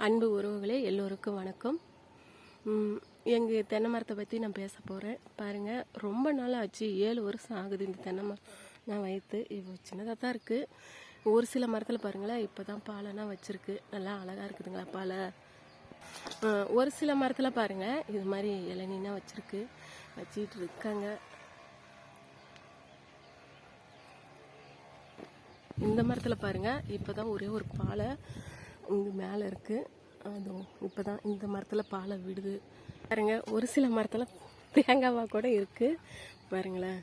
அன்பு உறவுகளே எல்லோருக்கும் வணக்கம். எங்கள் தென்னை மரத்தை பற்றி நான் பேச போகிறேன். பாருங்கள், ரொம்ப நாள் ஆச்சு, 7 வருஷம் ஆகுது இந்த தென்னை மரம் நான் வைத்து. இப்போ சின்னதாக தான் இருக்குது. ஒரு சில மரத்தில் பாருங்களேன், இப்போ தான் பாலைலாம் வச்சுருக்கு, நல்லா அழகாக இருக்குதுங்களா பாலை. ஒரு சில மரத்தில் பாருங்கள், இது மாதிரி இளநீனா வச்சுருக்கு, வச்சிட்டு இருக்காங்க. இந்த மரத்தில் பாருங்கள், இப்போ தான் ஒரே ஒரு பாலை இங்கே மேலே இருக்குது. அதுவும் இப்போ தான் இந்த மரத்தில் பாலை விடுது பாருங்க. ஒரு சில மரத்தில் தேங்காவாக கூட இருக்குது பாருங்களேன்.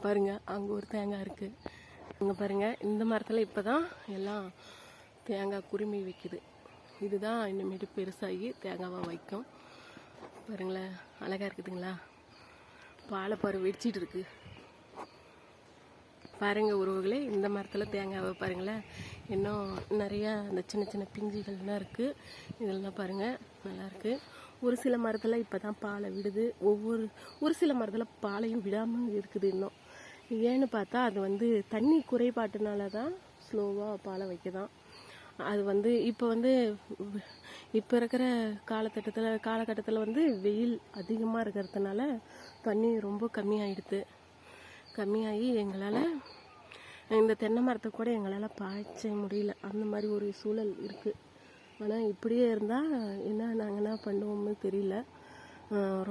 பாருங்க, அங்கே ஒரு தேங்காய் இருக்குது. அங்கே பாருங்கள், இந்த மரத்தில் இப்போ தான் எல்லாம் தேங்காய் குருமி வைக்குது. இதுதான் இன்னமேட்டு பெருசாகி தேங்காவாக வைக்கும். பாருங்களேன், அழகாக இருக்குதுங்களா. பாலை பாரு வெடிச்சிட்டு இருக்கு பாருங்க உறவுகளே. இந்த மரத்தில் தேங்காவை பாருங்களேன், இன்னும் நிறையா அந்த சின்ன சின்ன பிஞ்சுகள்லாம் இருக்குது. இதெல்லாம் பாருங்கள், நல்லாயிருக்கு. ஒரு சில மரத்தில் இப்போ தான் பாலை விடுது. ஒரு சில மரத்தில் பாலையும் விடாமல் இருக்குது இன்னும். ஏன்னு பார்த்தா அது தண்ணி குறைபாட்டுனால தான் ஸ்லோவாக பாலை வைக்கதான். அது இப்போ இருக்கிற காலகட்டத்தில் வெயில் அதிகமாக இருக்கிறதுனால தண்ணி ரொம்ப கம்மியாகி எங்களால் இந்த தென்னை மரத்தை கூட எங்களால் பாய்ச்ச முடியல. அந்த மாதிரி ஒரு சூழல் இருக்குது. ஆனால் இப்படியே இருந்தால் நாங்கள் என்ன பண்ணுவோம்னு தெரியல.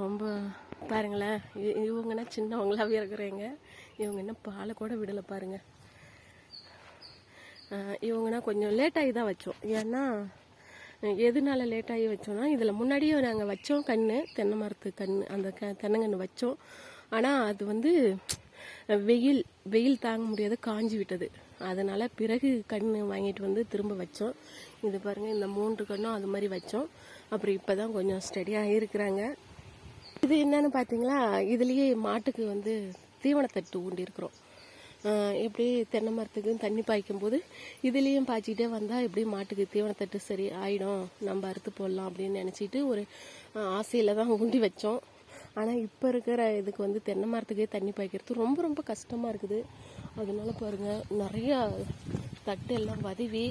ரொம்ப பாருங்களேன், இவங்கன்னா சின்னவங்களாகவே இருக்கிறாங்க. இவங்க என்ன பாலை கூட விடலை பாருங்கள். இவங்கன்னா கொஞ்சம் லேட்டாகி தான் வச்சோம். ஏன்னா எதனால லேட்டாகி வச்சோன்னா, இதில் முன்னாடியே நாங்கள் வச்சோம் தென்னை மரத்து அந்த தென்னங்கன்று வச்சோம். ஆனால் அது வெயில் தாங்க முடியாத காஞ்சி விட்டது. அதனால் பிறகு வாங்கிட்டு திரும்ப வச்சோம். இது பாருங்கள், இந்த 3 கன்றும் அது மாதிரி வச்சோம். அப்புறம் இப்போ தான் கொஞ்சம் ஸ்டடியாக இருக்கிறாங்க. இது என்னன்னு பார்த்தீங்களா, இதுலேயே மாட்டுக்கு தீவனத்தட்டு ஊண்டியிருக்கிறோம். எப்படி தென்னை மரத்துக்கு தண்ணி பாய்க்கும் போது இதுலேயும் பாய்ச்சிக்கிட்டே வந்தால் எப்படி மாட்டுக்கு தீவனத்தட்டு சரி ஆகிடும், நம்ம அறுத்து போடலாம் அப்படின்னு நினச்சிட்டு ஒரு ஆசையில் தான் ஊண்டி வச்சோம். ஆனால் இப்போ இருக்கிற இதுக்கு தென்னை மரத்துக்கே தண்ணி பாய்க்கிறது ரொம்ப ரொம்ப கஷ்டமாக இருக்குது. அதனால பாருங்கள், நிறையா தட்டு எல்லாம் வதவி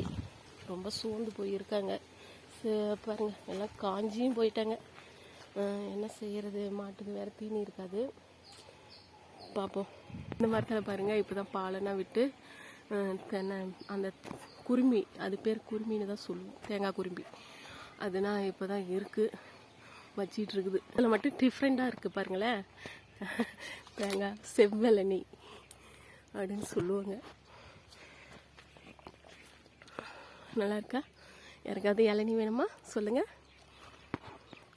ரொம்ப சூழ்ந்து போயிருக்காங்க. பாருங்கள், எல்லாம் காஞ்சியும் போயிட்டாங்க. என்ன செய்கிறது, மாட்டுக்கு வேறு தீனி இருக்காது. பார்ப்போம். இந்த மரத்தில் பாருங்கள், இப்போ தான் பாலைனா விட்டு தென்னை அந்த குருமி, அது பேர் குருமின்னு தான் சொல்லுவோம், தேங்காய் குருமி. அதுனா இப்போ தான் இருக்குது, வச்சிட்டு இருக்குது. அதில் மட்டும் டிஃப்ரெண்ட்டாக இருக்குது பாருங்களேன். தேங்காய் செவ்வெளநீ அப்படின்னு சொல்லுவாங்க. நல்லா இருக்கா? யாருக்காவது இளநீ வேணுமா சொல்லுங்கள்.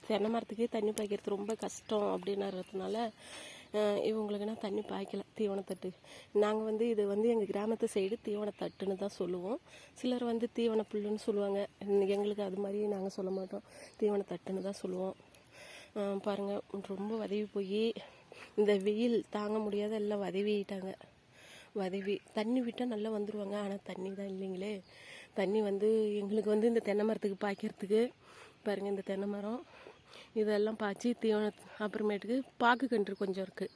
தென்னை மரத்துக்கே தண்ணி பாய்க்கிறது ரொம்ப கஷ்டம் அப்படின்றதுனால இவங்களுக்குன்னா தண்ணி பாய்க்கல. தீவனத்தட்டு நாங்கள் இது எங்கள் கிராமத்து சைடு தீவனத்தட்டுன்னு தான் சொல்லுவோம். சிலர் தீவன புல்லுன்னு சொல்லுவாங்க. எங்களுக்கு அது மாதிரி நாங்கள் சொல்ல மாட்டோம், தீவனத்தட்டுன்னு தான் சொல்லுவோம். பாருங்கள், ரொம்ப வதவி போய் இந்த வெயில் தாங்க முடியாத எல்லாம் வதவி தண்ணி விட்டால் நல்லா வந்துடுவாங்க. ஆனால் தண்ணி தான் இல்லைங்களே. தண்ணி எங்களுக்கு இந்த தென்னை மரத்துக்கு பாய்க்கிறதுக்கு பாருங்கள், இந்த தென்னை மரம் இதெல்லாம் பாய்ச்சி அப்புறமேட்டுக்கு பாக்கு கன்று கொஞ்சம் இருக்குது,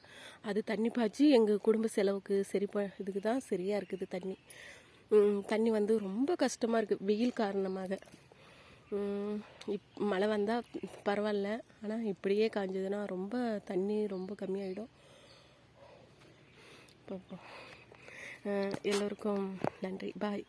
அது தண்ணி பாய்ச்சி எங்கள் குடும்ப செலவுக்கு இதுக்கு தான் சரியாக இருக்குது. தண்ணி ரொம்ப கஷ்டமாக இருக்குது வெயில் காரணமாக. மழை வந்தால் பரவாயில்ல, ஆனால் இப்படியே காஞ்சதுன்னா தண்ணி ரொம்ப கம்மியாயிடும். பார்ப்போம். எல்லோருக்கும் நன்றி, பாய்.